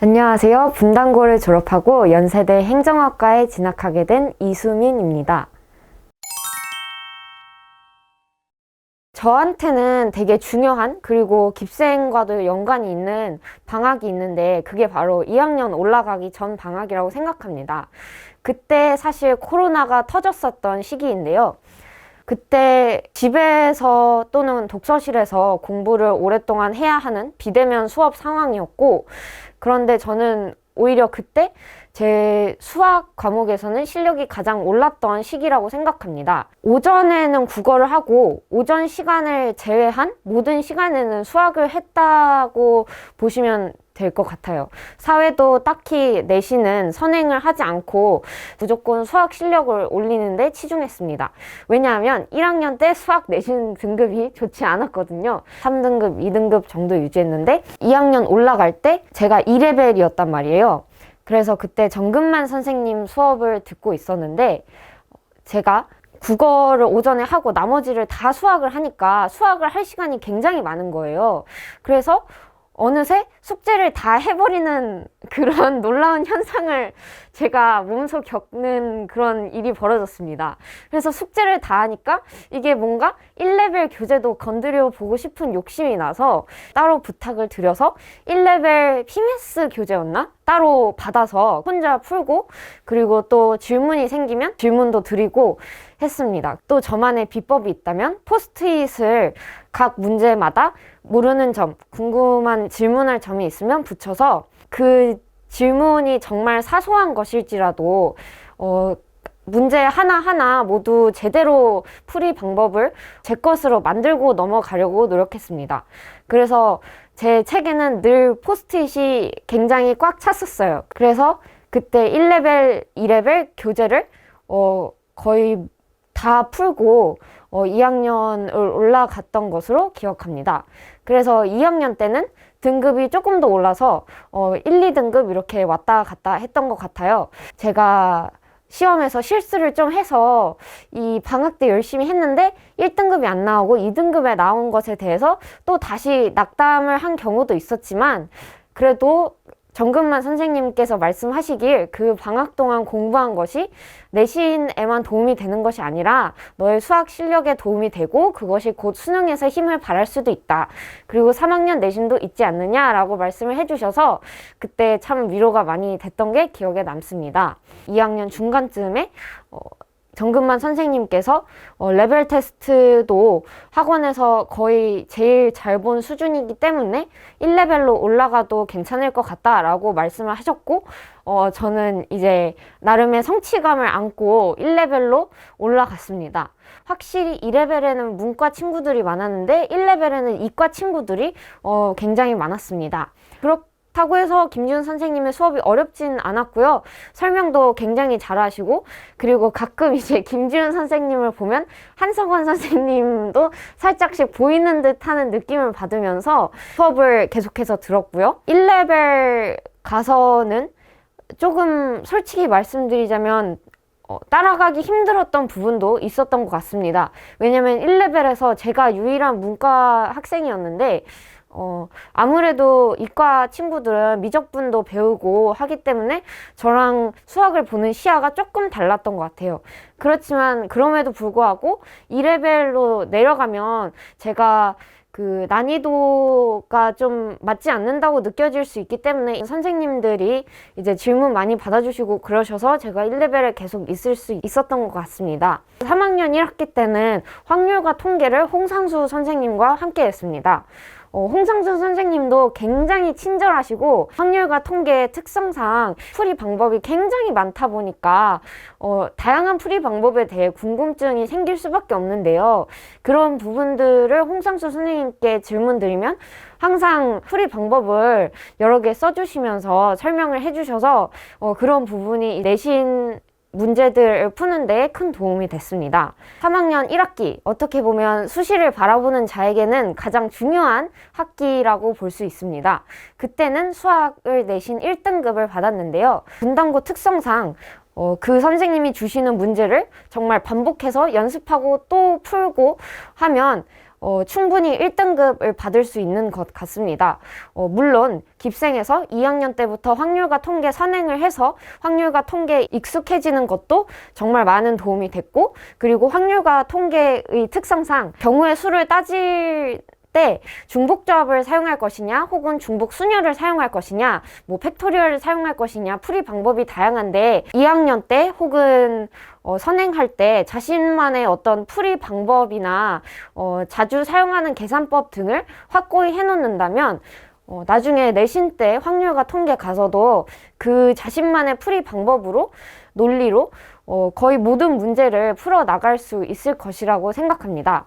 안녕하세요. 분당고를 졸업하고 연세대 행정학과에 진학하게 된 이수민입니다. 저한테는 되게 중요한 그리고 깁스행과도 연관이 있는 방학이 있는데 그게 바로 2학년 올라가기 전 방학이라고 생각합니다. 그때 사실 코로나가 터졌었던 시기인데요. 그때 집에서 또는 독서실에서 공부를 오랫동안 해야 하는 비대면 수업 상황이었고, 그런데 저는 오히려 그때 제 수학 과목에서는 실력이 가장 올랐던 시기라고 생각합니다. 오전에는 국어를 하고 오전 시간을 제외한 모든 시간에는 수학을 했다고 보시면 될 것 같아요. 사회도 딱히 내신은 선행을 하지 않고 무조건 수학 실력을 올리는데 치중했습니다. 왜냐하면 1학년 때 수학 내신 등급이 좋지 않았거든요. 3등급, 2등급 정도 유지했는데 2학년 올라갈 때 제가 2레벨이었단 말이에요. 그래서 그때 정근만 선생님 수업을 듣고 있었는데 제가 국어를 오전에 하고 나머지를 다 수학을 하니까 수학을 할 시간이 굉장히 많은 거예요. 그래서 어느새 숙제를 다 해버리는 그런 놀라운 현상을 제가 몸소 겪는 그런 일이 벌어졌습니다. 그래서 숙제를 다 하니까 이게 뭔가 1레벨 교재도 건드려 보고 싶은 욕심이 나서 따로 부탁을 드려서 1레벨 PMS 교재였나? 따로 받아서 혼자 풀고 그리고 또 질문이 생기면 질문도 드리고 했습니다. 또 저만의 비법이 있다면 포스트잇을 각 문제마다 모르는 점, 궁금한 질문할 점이 있으면 붙여서 그 질문이 정말 사소한 것일지라도 문제 하나하나 모두 제대로 풀이 방법을 제 것으로 만들고 넘어가려고 노력했습니다. 그래서 제 책에는 늘 포스트잇이 굉장히 꽉 찼었어요. 그래서 그때 1레벨, 2레벨 교재를 거의 다 풀고 2학년을 올라갔던 것으로 기억합니다. 그래서 2학년 때는 등급이 조금 더 올라서 1, 2등급 이렇게 왔다 갔다 했던 것 같아요. 제가 시험에서 실수를 좀 해서 이 방학 때 열심히 했는데 1등급이 안 나오고 2등급에 나온 것에 대해서 또 다시 낙담을 한 경우도 있었지만 그래도 정근만 선생님께서 말씀하시길 그 방학 동안 공부한 것이 내신에만 도움이 되는 것이 아니라 너의 수학 실력에 도움이 되고 그것이 곧 수능에서 힘을 발할 수도 있다. 그리고 3학년 내신도 있지 않느냐라고 말씀을 해주셔서 그때 참 위로가 많이 됐던 게 기억에 남습니다. 2학년 중간쯤에 정근만 선생님께서 레벨 테스트도 학원에서 거의 제일 잘 본 수준이기 때문에 1레벨로 올라가도 괜찮을 것 같다라고 말씀을 하셨고 저는 이제 나름의 성취감을 안고 1레벨로 올라갔습니다. 확실히 2레벨에는 문과 친구들이 많았는데 1레벨에는 이과 친구들이 굉장히 많았습니다. 그렇다고 해서 김지훈 선생님의 수업이 어렵진 않았고요. 설명도 굉장히 잘하시고 그리고 가끔 이제 김지훈 선생님을 보면 한석원 선생님도 살짝씩 보이는 듯하는 느낌을 받으면서 수업을 계속해서 들었고요. 1레벨 가서는 조금 솔직히 말씀드리자면 따라가기 힘들었던 부분도 있었던 것 같습니다. 왜냐면 1레벨에서 제가 유일한 문과 학생이었는데 아무래도 이과 친구들은 미적분도 배우고 하기 때문에 저랑 수학을 보는 시야가 조금 달랐던 것 같아요. 그렇지만 그럼에도 불구하고 2레벨로 내려가면 제가 그 난이도가 좀 맞지 않는다고 느껴질 수 있기 때문에 선생님들이 이제 질문 많이 받아주시고 그러셔서 제가 1레벨에 계속 있을 수 있었던 것 같습니다. 3학년 1학기 때는 확률과 통계를 홍상수 선생님과 함께 했습니다. 홍상수 선생님도 굉장히 친절하시고 확률과 통계의 특성상 풀이 방법이 굉장히 많다 보니까 다양한 풀이 방법에 대해 궁금증이 생길 수밖에 없는데요. 그런 부분들을 홍상수 선생님께 질문드리면 항상 풀이 방법을 여러 개 써주시면서 설명을 해주셔서 그런 부분이 내신 문제들을 푸는 데 큰 도움이 됐습니다. 3학년 1학기, 어떻게 보면 수시를 바라보는 자에게는 가장 중요한 학기라고 볼 수 있습니다. 그때는 수학을 내신 1등급을 받았는데요. 분당고 특성상 그 선생님이 주시는 문제를 정말 반복해서 연습하고 또 풀고 하면 충분히 1등급을 받을 수 있는 것 같습니다. 물론 깁생에서 2학년 때부터 확률과 통계 선행을 해서 확률과 통계에 익숙해지는 것도 정말 많은 도움이 됐고, 그리고 확률과 통계의 특성상 경우의 수를 따질 때 중복조합을 사용할 것이냐 혹은 중복 순열을 사용할 것이냐, 뭐 팩토리얼을 사용할 것이냐, 풀이 방법이 다양한데 2학년 때 혹은 선행할 때 자신만의 어떤 풀이 방법이나 자주 사용하는 계산법 등을 확고히 해놓는다면 나중에 내신 때 확률과 통계 가서도 그 자신만의 풀이 방법으로, 논리로 거의 모든 문제를 풀어 나갈 수 있을 것이라고 생각합니다.